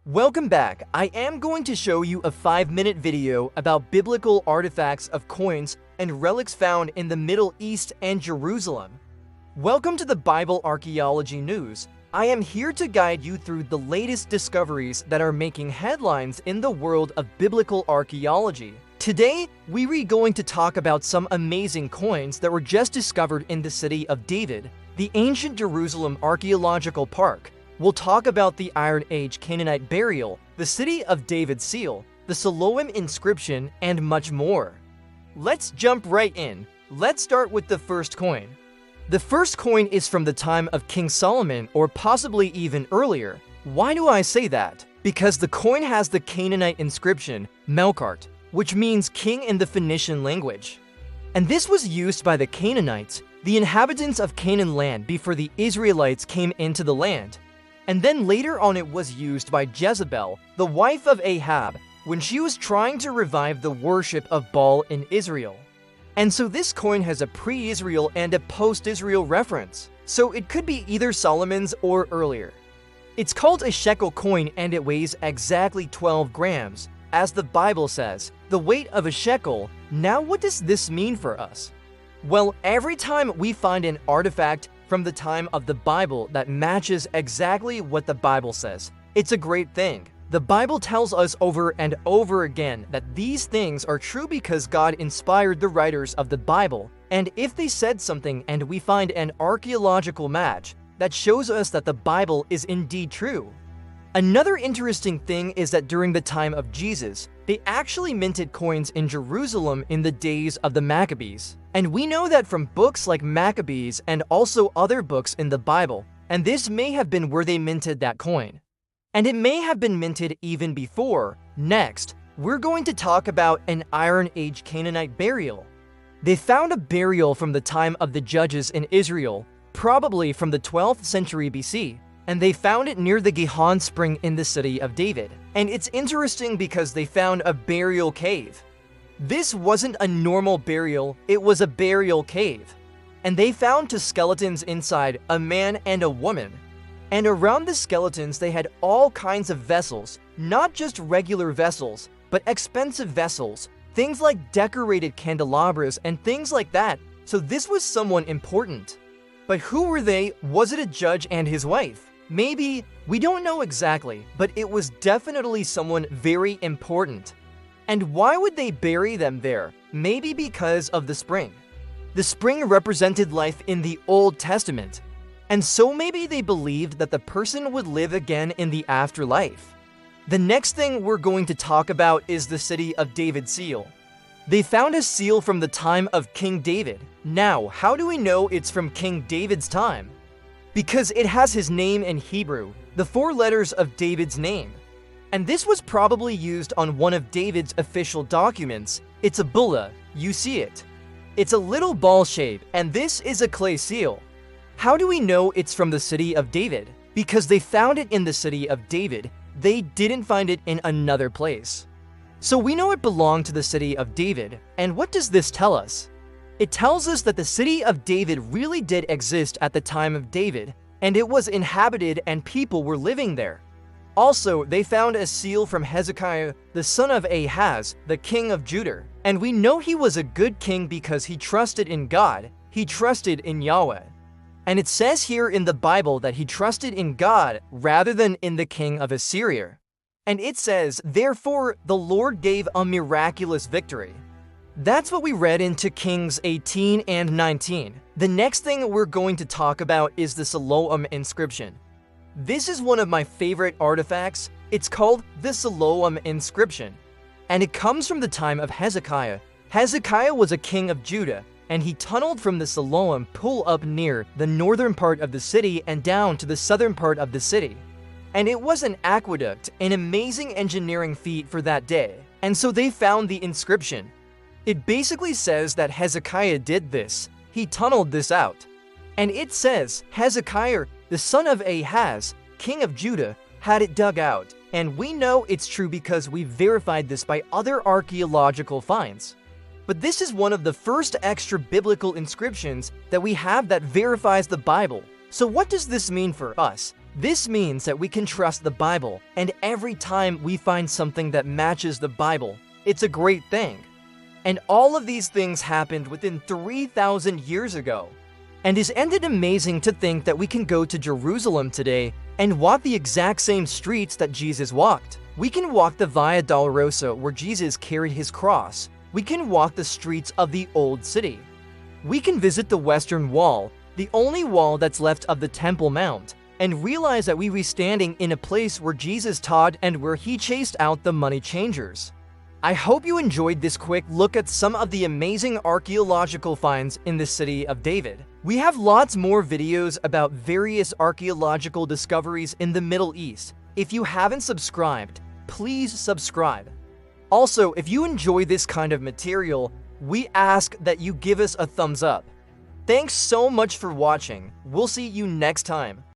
Welcome back. I am going to show you a 5-minute video about biblical artifacts of coins and relics found in the Middle East and Jerusalem. Welcome to the Bible Archaeology News. I am here to guide you through the latest discoveries that are making headlines in the world of biblical archaeology. Today, we're going to talk about some amazing coins that were just discovered in the city of David, the ancient Jerusalem Archaeological Park. We'll talk about the Iron Age Canaanite burial, the city of David's seal, the Siloam inscription, and much more. Let's jump right in. Let's start with the first coin. The first coin is from the time of King Solomon, or possibly even earlier. Why do I say that? Because the coin has the Canaanite inscription, Melkart, which means king in the Phoenician language. And this was used by the Canaanites, the inhabitants of Canaan land, before the Israelites came into the land. And then later on it was used by Jezebel, the wife of Ahab, when she was trying to revive the worship of Baal in Israel. And so this coin has a pre-Israel and a post-Israel reference, so it could be either Solomon's or earlier. It's called a shekel coin and it weighs exactly 12 grams. As the Bible says, the weight of a shekel. Now what does this mean for us? Well, every time we find an artifact from the time of the Bible that matches exactly what the Bible says, it's a great thing. The Bible tells us over and over again that these things are true because God inspired the writers of the Bible, and if they said something and we find an archaeological match, that shows us that the Bible is indeed true. Another interesting thing is that during the time of Jesus, they actually minted coins in Jerusalem in the days of the Maccabees. And we know that from books like Maccabees and also other books in the Bible, and this may have been where they minted that coin. And it may have been minted even before. Next, we're going to talk about an Iron Age Canaanite burial. They found a burial from the time of the judges in Israel, probably from the 12th century BC. And they found it near the Gihon spring in the city of David. And it's interesting because they found a burial cave. This wasn't a normal burial, it was a burial cave. And they found two skeletons inside, a man and a woman. And around the skeletons they had all kinds of vessels, not just regular vessels, but expensive vessels, things like decorated candelabras and things like that. So this was someone important. But who were they? Was it a judge and his wife? Maybe, we don't know exactly, but it was definitely someone very important. And why would they bury them there? Maybe because of the spring. The spring represented life in the Old Testament. And so maybe they believed that the person would live again in the afterlife. The next thing we're going to talk about is the city of David's seal. They found a seal from the time of King David. Now, how do we know it's from King David's time? Because it has his name in Hebrew, the 4 letters of David's name. And this was probably used on one of David's official documents. It's a bulla, you see it. It's a little ball shape, and this is a clay seal. How do we know it's from the city of David? Because they found it in the city of David. They didn't find it in another place. So we know it belonged to the city of David. And what does this tell us? It tells us that the city of David really did exist at the time of David, and it was inhabited and people were living there. Also, they found a seal from Hezekiah, the son of Ahaz, the king of Judah. And we know he was a good king because he trusted in God, he trusted in Yahweh. And it says here in the Bible that he trusted in God rather than in the king of Assyria. And it says, therefore, the Lord gave a miraculous victory. That's what we read in 2 Kings 18 and 19. The next thing we're going to talk about is the Siloam inscription. This is one of my favorite artifacts. It's called the Siloam inscription. And it comes from the time of Hezekiah. Hezekiah was a king of Judah, and he tunneled from the Siloam pool up near the northern part of the city and down to the southern part of the city. And it was an aqueduct, an amazing engineering feat for that day. And so they found the inscription. It basically says that Hezekiah did this. He tunneled this out. And it says Hezekiah, the son of Ahaz, king of Judah, had it dug out. And we know it's true because we verified this by other archaeological finds. But this is one of the first extra biblical inscriptions that we have that verifies the Bible. So what does this mean for us? This means that we can trust the Bible, and every time we find something that matches the Bible, it's a great thing. And all of these things happened within 3,000 years ago. And isn't it amazing to think that we can go to Jerusalem today and walk the exact same streets that Jesus walked? We can walk the Via Dolorosa where Jesus carried his cross. We can walk the streets of the Old City. We can visit the Western Wall, the only wall that's left of the Temple Mount, and realize that we were standing in a place where Jesus taught and where he chased out the money changers. I hope you enjoyed this quick look at some of the amazing archaeological finds in the city of David. We have lots more videos about various archaeological discoveries in the Middle East. If you haven't subscribed, please subscribe. Also, if you enjoy this kind of material, we ask that you give us a thumbs up. Thanks so much for watching. We'll see you next time.